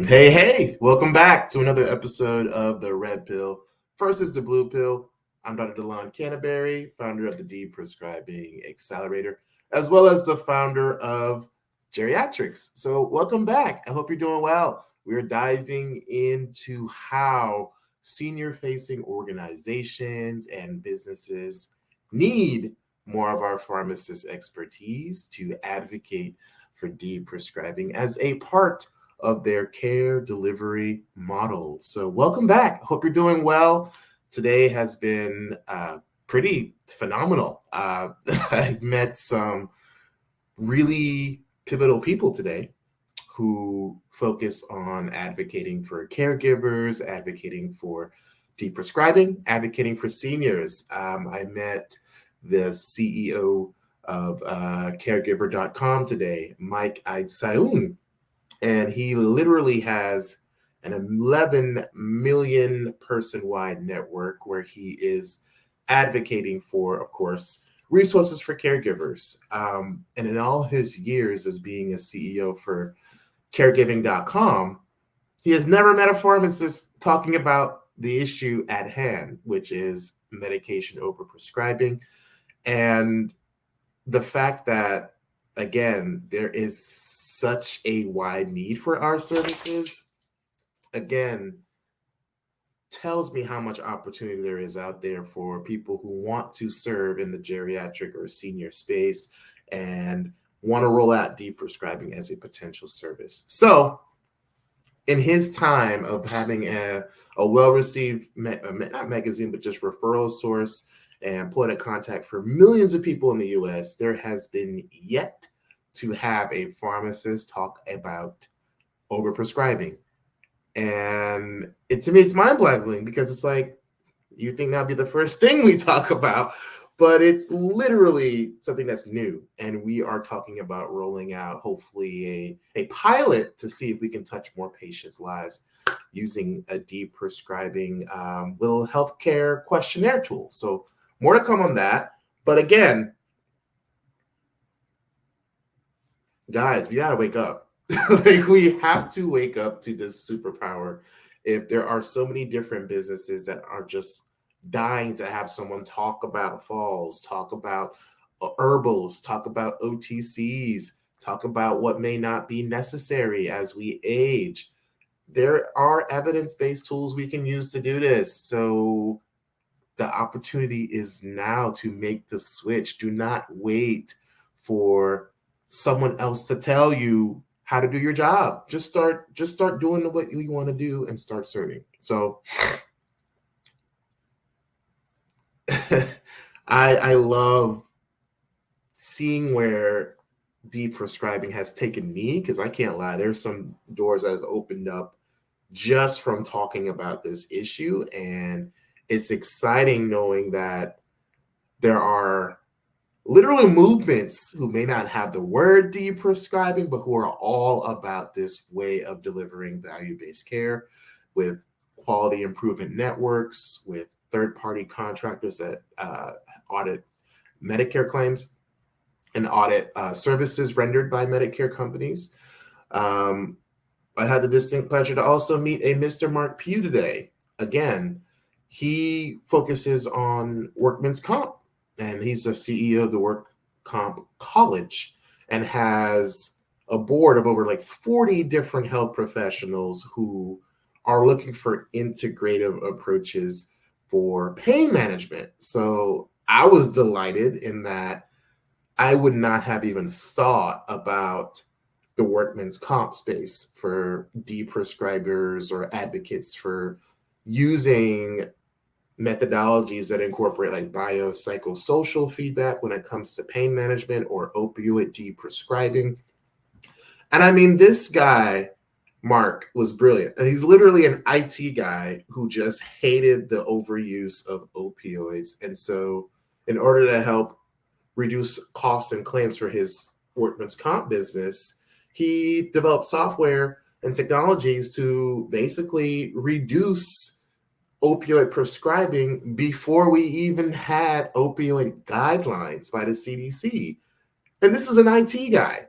Hey, welcome back to another episode of The Red Pill versus the Blue Pill. I'm Dr. DeLon Canterbury, founder of the Deprescribing Accelerator, as well as the founder of GeriatRx. So, welcome back. I hope you're doing well. We're diving into how senior facing organizations and businesses need more of our pharmacist expertise to advocate for deprescribing as a part of their care delivery model. So, welcome back. Hope you're doing well. Today has been pretty phenomenal. I've met some really pivotal people today who focus on advocating for caregivers, advocating for deprescribing, advocating for seniors. I met the CEO of caregiver.com today, Mike Aidsaoun, and he literally has an 11 million person wide network where he is advocating for, of course, resources for caregivers. And in all his years as being a CEO for caregiving.com, he has never met a pharmacist talking about the issue at hand, which is medication overprescribing. And the fact that, again, there is such a wide need for our services, again, tells me how much opportunity there is out there for people who want to serve in the geriatric or senior space and want to roll out deprescribing as a potential service. So, in his time of having a well-received, not magazine, but just referral source and point of contact for millions of people in the US, there has been yet to have a pharmacist talk about overprescribing. And to me, it's mind-boggling because it's like, you think that'd be the first thing we talk about, but it's literally something that's new. And we are talking about rolling out, hopefully, a pilot to see if we can touch more patients' lives using a deprescribing little healthcare questionnaire tool. So more to come on that. But again, guys, we gotta wake up. Like, we have to wake up to this superpower. If there are so many different businesses that are just dying to have someone talk about falls, talk about herbals, talk about OTCs, talk about what may not be necessary as we age, there are evidence-based tools we can use to do this. So the opportunity is now to make the switch. Do not wait for someone else to tell you how to do your job. Just start doing what you want to do and start serving. So I love seeing where deprescribing has taken me, because I can't lie, there's some doors that have opened up just from talking about this issue. And it's exciting knowing that there are literally movements who may not have the word deprescribing, but who are all about this way of delivering value-based care with quality improvement networks, with third-party contractors that audit Medicare claims and audit services rendered by Medicare companies. I had the distinct pleasure to also meet a Mr. Mark Pugh today. Again, he focuses on workman's comp, and he's the CEO of the Work Comp College and has a board of over like 40 different health professionals who are looking for integrative approaches for pain management. So I was delighted in that I would not have even thought about the workman's comp space for deprescribers or advocates for using methodologies that incorporate like biopsychosocial feedback when it comes to pain management or opioid deprescribing. And I mean, this guy, Mark, was brilliant. And he's literally an IT guy who just hated the overuse of opioids. And so in order to help reduce costs and claims for his workman's comp business, he developed software and technologies to basically reduce opioid prescribing before we even had opioid guidelines by the CDC. And this is an IT guy.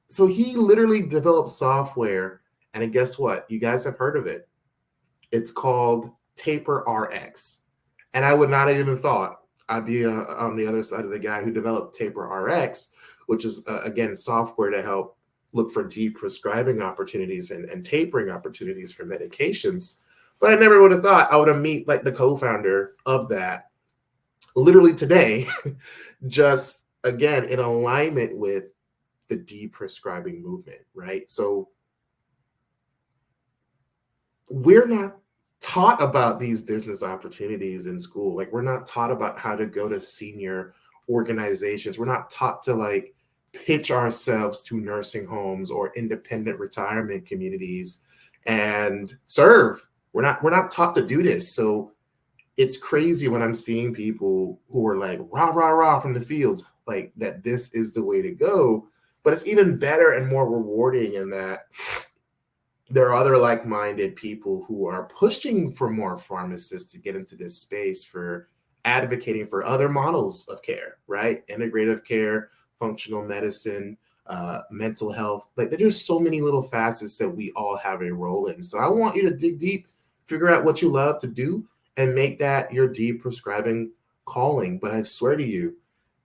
So he literally developed software, and guess what? You guys have heard of it. It's called TaperRx. And I would not have even thought I'd be on the other side of the guy who developed TaperRx, which is, again, software to help look for deprescribing opportunities and tapering opportunities for medications. But I never would have thought I would have meet like the co-founder of that literally today, just again, in alignment with the deprescribing movement, right? So we're not taught about these business opportunities in school. Like, we're not taught about how to go to senior organizations. We're not taught to like pitch ourselves to nursing homes or independent retirement communities and serve. We're not taught to do this. So it's crazy when I'm seeing people who are like rah rah rah from the fields, like that this is the way to go. But it's even better and more rewarding in that there are other like-minded people who are pushing for more pharmacists to get into this space, for advocating for other models of care, right? Integrative care, functional medicine, mental health. Like, there's so many little facets that we all have a role in. So I want you to dig deep, figure out what you love to do, and make that your deprescribing calling. But I swear to you,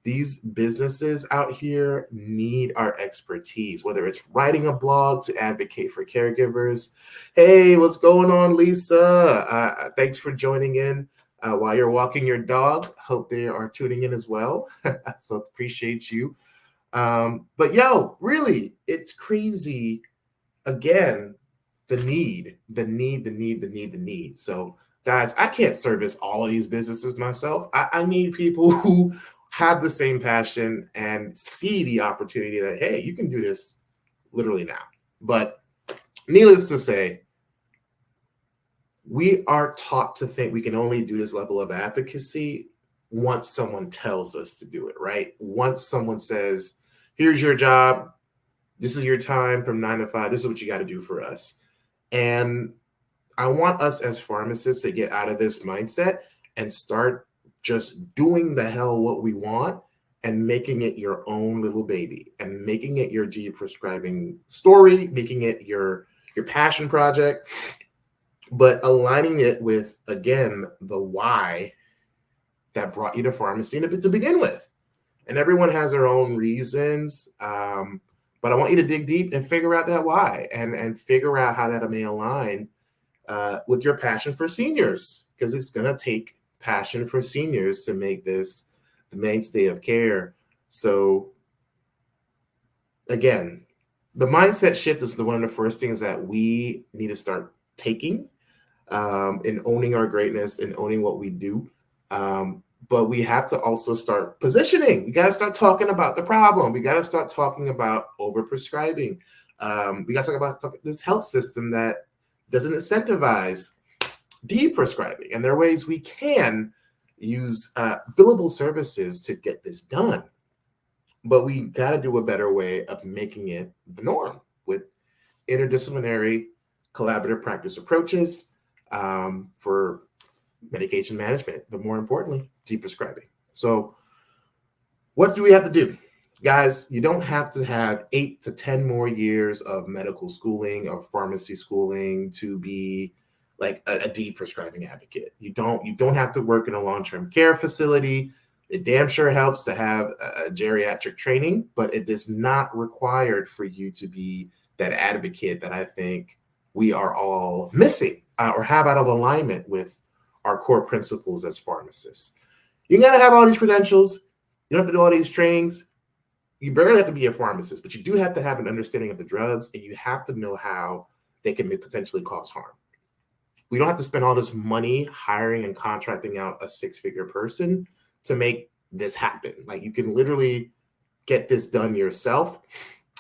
these businesses out here need our expertise, whether it's writing a blog to advocate for caregivers. Hey, what's going on, Lisa? Thanks for joining in while you're walking your dog. Hope they are tuning in as well. So appreciate you. But yo, really, it's crazy. Again, the need. So guys, I can't service all of these businesses myself. I need people who have the same passion and see the opportunity that, hey, you can do this literally now. But needless to say, we are taught to think we can only do this level of advocacy once someone tells us to do it, right? Once someone says, here's your job, this is your time from 9 to 5, this is what you got to do for us. And I want us as pharmacists to get out of this mindset and start just doing the hell what we want and making it your own little baby and making it your deprescribing story, making it your passion project, but aligning it with, again, the why that brought you to pharmacy to begin with. And everyone has their own reasons, but I want you to dig deep and figure out that why and figure out how that may align with your passion for seniors, because it's going to take passion for seniors to make this the mainstay of care. So again, the mindset shift is one of the first things that we need to start taking in owning our greatness and owning what we do. But we have to also start positioning. We got to start talking about the problem. We got to start talking about overprescribing. We got to talk about this health system that doesn't incentivize deprescribing. And there are ways we can use billable services to get this done. But we got to do a better way of making it the norm with interdisciplinary collaborative practice approaches for medication management, but more importantly, deprescribing. So what do we have to do? Guys, you don't have to have 8 to 10 more years of medical schooling or pharmacy schooling to be like a deprescribing advocate. You don't have to work in a long-term care facility. It damn sure helps to have a geriatric training, but it is not required for you to be that advocate that I think we are all missing or have out of alignment with our core principles as pharmacists. You got to have all these credentials. You don't have to do all these trainings. You barely have to be a pharmacist, but you do have to have an understanding of the drugs, and you have to know how they can potentially cause harm. We don't have to spend all this money hiring and contracting out a 6-figure person to make this happen. Like, you can literally get this done yourself,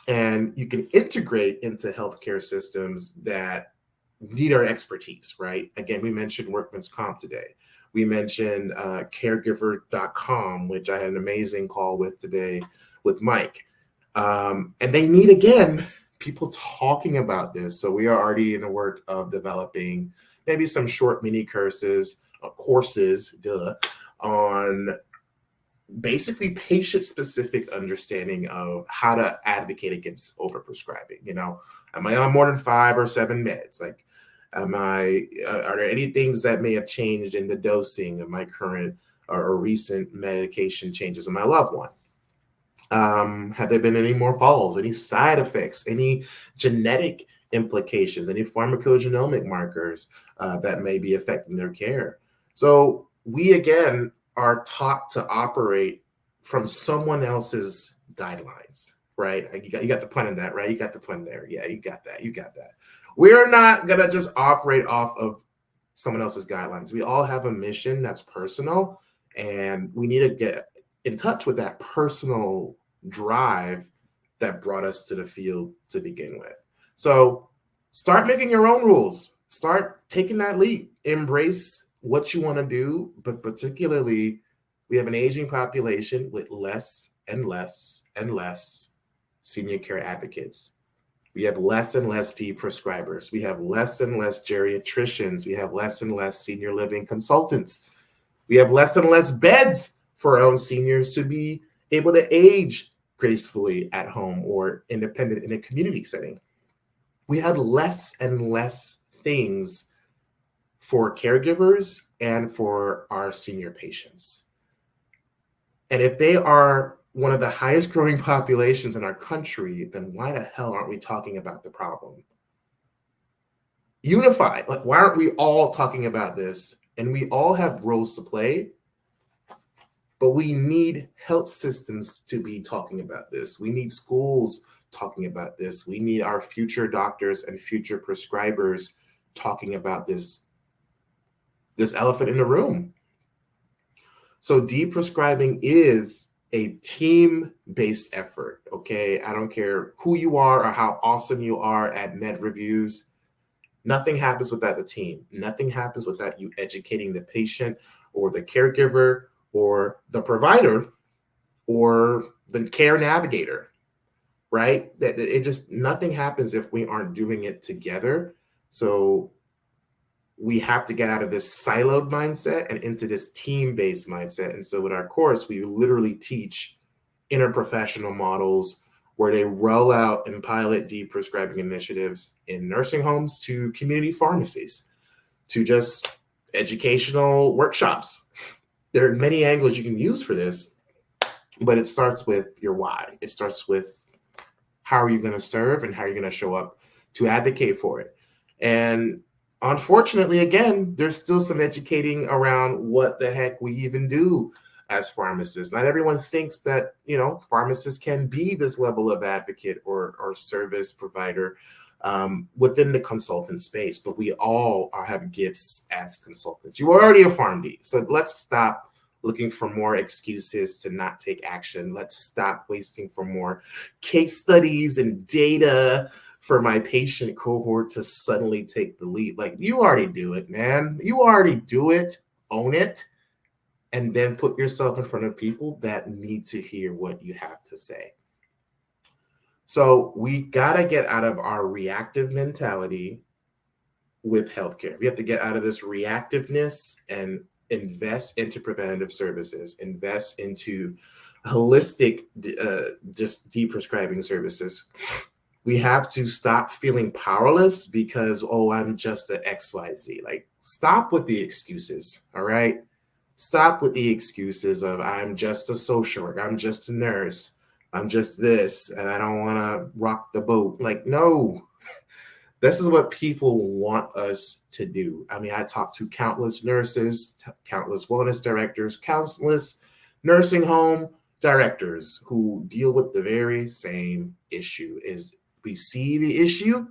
and you can integrate into healthcare systems that need our expertise, right? Again, we mentioned workman's comp today. We mentioned caregiver.com, which I had an amazing call with today with Mike. And they need, again, people talking about this. So we are already in the work of developing maybe some short mini courses on basically patient-specific understanding of how to advocate against overprescribing. Am I on more than 5 or 7 meds? Like, are there any things that may have changed in the dosing of my current or recent medication changes in my loved one? Have there been any more falls, any side effects, any genetic implications, any pharmacogenomic markers that may be affecting their care? So we, again, are taught to operate from someone else's guidelines, right? You got the pun in that, right? You got the pun there. Yeah, you got that. We're not going to just operate off of someone else's guidelines. We all have a mission that's personal, and we need to get in touch with that personal drive that brought us to the field to begin with. So start making your own rules. Start taking that leap. Embrace what you want to do, but particularly, we have an aging population with less and less and less senior care advocates. We have less and less deprescribers. We have less and less geriatricians. We have less and less senior living consultants. We have less and less beds for our own seniors to be able to age gracefully at home or independent in a community setting. We have less and less things for caregivers and for our senior patients. And if they are one of the highest growing populations in our country, then why the hell aren't we talking about the problem? Unified, like, why aren't we all talking about this? And we all have roles to play, but we need health systems to be talking about this. We need schools talking about this. We need our future doctors and future prescribers talking about this elephant in the room. So deprescribing is a team-based effort, okay? I don't care who you are or how awesome you are at med reviews. Nothing happens without the team. Nothing happens without you educating the patient or the caregiver or the provider or the care navigator, right? Nothing happens if we aren't doing it together. So we have to get out of this siloed mindset and into this team-based mindset. And so with our course, we literally teach interprofessional models where they roll out and pilot deprescribing initiatives in nursing homes to community pharmacies to just educational workshops. There are many angles you can use for this, but it starts with your why. It starts with how are you going to serve and how you're going to show up to advocate for it. And unfortunately, again, there's still some educating around what the heck we even do as pharmacists. Not everyone thinks that, pharmacists can be this level of advocate or service provider within the consultant space, but we all have gifts as consultants. You are already a PharmD, so let's stop looking for more excuses to not take action. Let's stop wasting for more case studies and data for my patient cohort to suddenly take the lead. Like, you already do it, man. You already do it, own it, and then put yourself in front of people that need to hear what you have to say. So we gotta get out of our reactive mentality with healthcare. We have to get out of this reactiveness and invest into preventative services, invest into holistic just deprescribing services. We have to stop feeling powerless because, I'm just an XYZ. Like, stop with the excuses, all right? Stop with the excuses of I'm just a social worker, I'm just a nurse, I'm just this, and I don't want to rock the boat. Like, no, this is what people want us to do. I mean, I talk to countless nurses, countless wellness directors, countless nursing home directors who deal with the very same issue. Is we see the issue,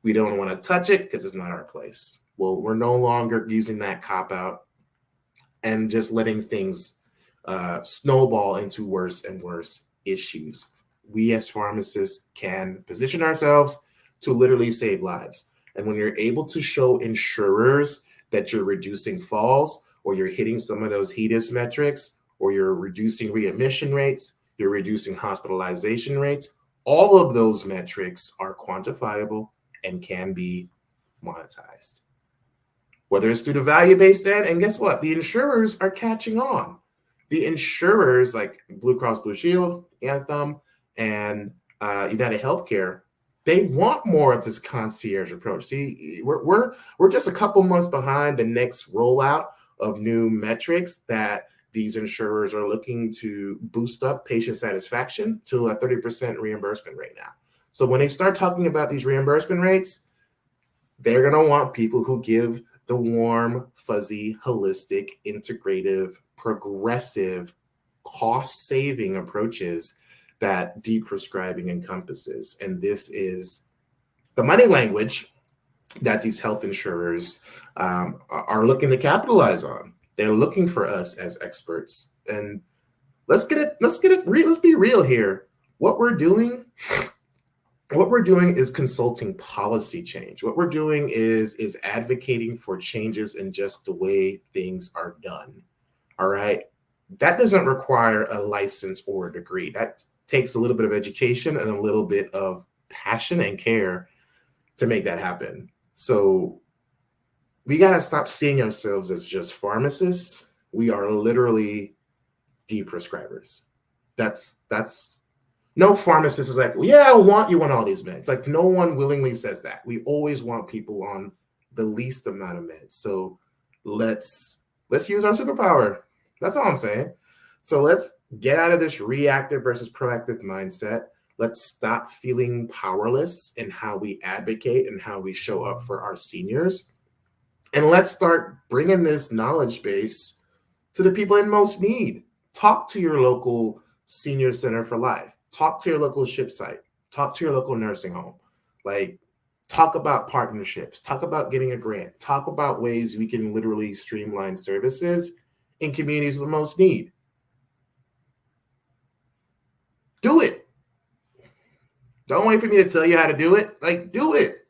we don't want to touch it because it's not our place. Well, we're no longer using that cop-out and just letting things snowball into worse and worse issues. We as pharmacists can position ourselves to literally save lives. And when you're able to show insurers that you're reducing falls, or you're hitting some of those HEDIS metrics, or you're reducing readmission rates, you're reducing hospitalization rates, all of those metrics are quantifiable and can be monetized. Whether it's through the value-based end, and guess what? The insurers are catching on. The insurers like Blue Cross Blue Shield, Anthem, and United Healthcare, they want more of this concierge approach. See, we're just a couple months behind the next rollout of new metrics that these insurers are looking to boost up patient satisfaction to a 30% reimbursement rate now. So when they start talking about these reimbursement rates, they're going to want people who give the warm, fuzzy, holistic, integrative, progressive, cost-saving approaches that deprescribing encompasses. And this is the money language that these health insurers are looking to capitalize on. They're looking for us as experts. And let's be real here. What we're doing is consulting policy change. What we're doing is advocating for changes in just the way things are done. All right. That doesn't require a license or a degree. That takes a little bit of education and a little bit of passion and care to make that happen. So we got to stop seeing ourselves as just pharmacists. We are literally deprescribers. That's no pharmacist is like, well, yeah, I want you on all these meds. Like no one willingly says that. We always want people on the least amount of meds. So let's use our superpower. That's all I'm saying. So let's get out of this reactive versus proactive mindset. Let's stop feeling powerless in how we advocate and how we show up for our seniors. And let's start bringing this knowledge base to the people in most need. Talk to your local senior center for life. Talk to your local SHIP site. Talk to your local nursing home. Like, talk about partnerships. Talk about getting a grant. Talk about ways we can literally streamline services in communities with most need. Do it. Don't wait for me to tell you how to do it. Like, do it.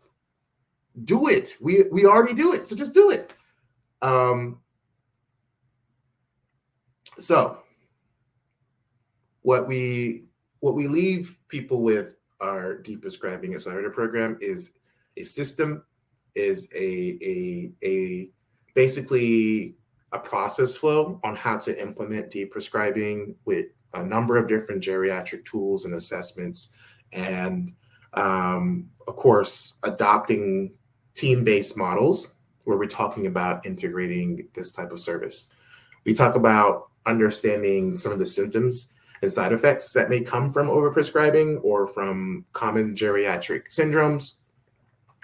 Do it. We already do it. So just do it. So what we leave people with our Deprescribing Accelerator program is a system, is a basically a process flow on how to implement deprescribing with a number of different geriatric tools and assessments, and of course, adopting team-based models where we're talking about integrating this type of service. We talk about understanding some of the symptoms and side effects that may come from overprescribing or from common geriatric syndromes.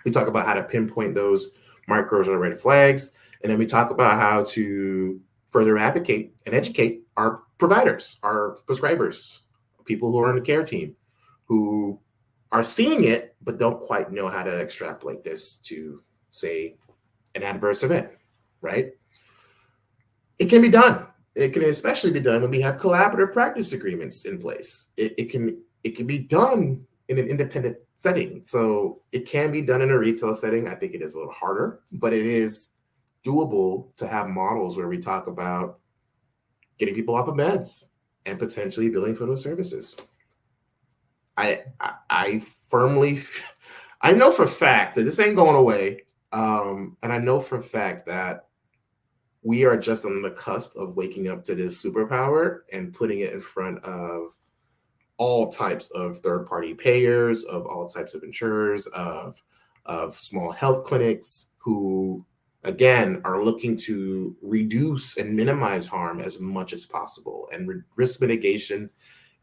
We talk about how to pinpoint those markers or red flags. And then we talk about how to further advocate and educate our providers, our prescribers, people who are on the care team, who are seeing it, but don't quite know how to extrapolate this to, say, an adverse event, right? It can be done. It can especially be done when we have collaborative practice agreements in place. It can be done in an independent setting. So it can be done in a retail setting. I think it is a little harder, but it is doable to have models where we talk about getting people off of meds and potentially billing for those services. I firmly, I know for a fact that this ain't going away. And I know for a fact that we are just on the cusp of waking up to this superpower and putting it in front of all types of third-party payers, of all types of insurers, of small health clinics who, again, are looking to reduce and minimize harm as much as possible. And risk mitigation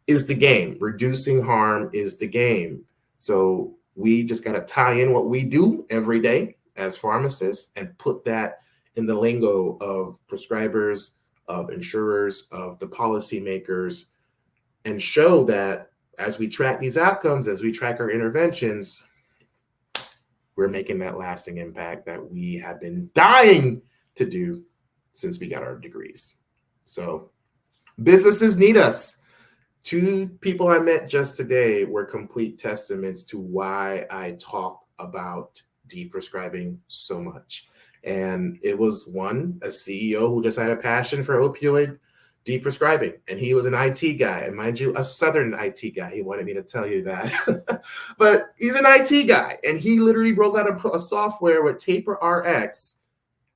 is the game. Reducing harm is the game. So we just got to tie in what we do every day as pharmacists and put that in the lingo of prescribers, of insurers, of the policymakers, and show that as we track these outcomes, as we track our interventions, we're making that lasting impact that we have been dying to do since we got our degrees. So businesses need us. 2 people I met just today were complete testaments to why I talk about deprescribing so much. And it was one, a CEO who just had a passion for opioid deprescribing. And he was an IT guy. And mind you, a Southern IT guy. He wanted me to tell you that. But he's an IT guy. And he literally rolled out a software with GeriatRx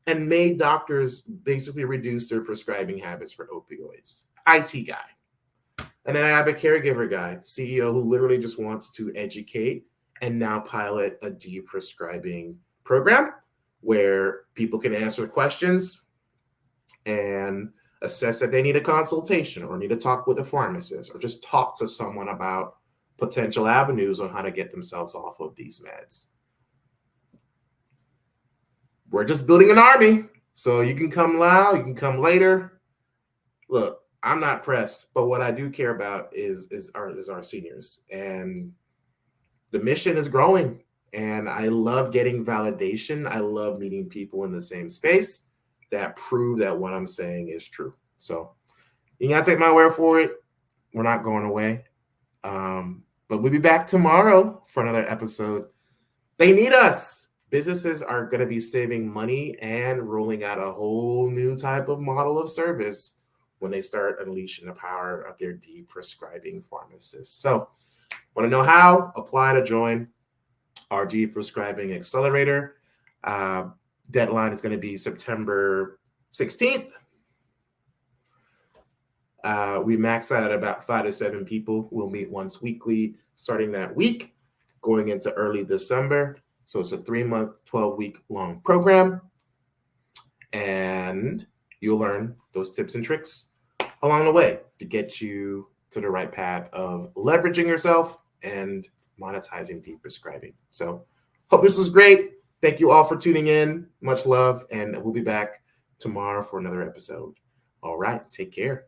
and made doctors basically reduce their prescribing habits for opioids. IT guy. And then I have a caregiver guy, CEO, who literally just wants to educate and now pilot a deprescribing program where people can answer questions and assess that they need a consultation or need to talk with a pharmacist or just talk to someone about potential avenues on how to get themselves off of these meds. We're just building an army. So you can come now, you can come later. Look, I'm not pressed, but what I do care about is our seniors. And the mission is growing. And I love getting validation. I love meeting people in the same space that prove that what I'm saying is true. So you gotta take my word for it. We're not going away. But we'll be back tomorrow for another episode. They need us. Businesses are going to be saving money and rolling out a whole new type of model of service when they start unleashing the power of their deprescribing pharmacists. So, want to know how? Apply to join our Deprescribing Accelerator. Deadline is going to be September 16th. We max out at about 5 to 7 people. We'll meet once weekly starting that week, going into early December. So it's a 3-month, 12-week long program. And you'll learn those tips and tricks along the way to get you to the right path of leveraging yourself and monetizing deprescribing. So hope this was great. Thank you all for tuning in. Much love. And we'll be back tomorrow for another episode. All right. Take care.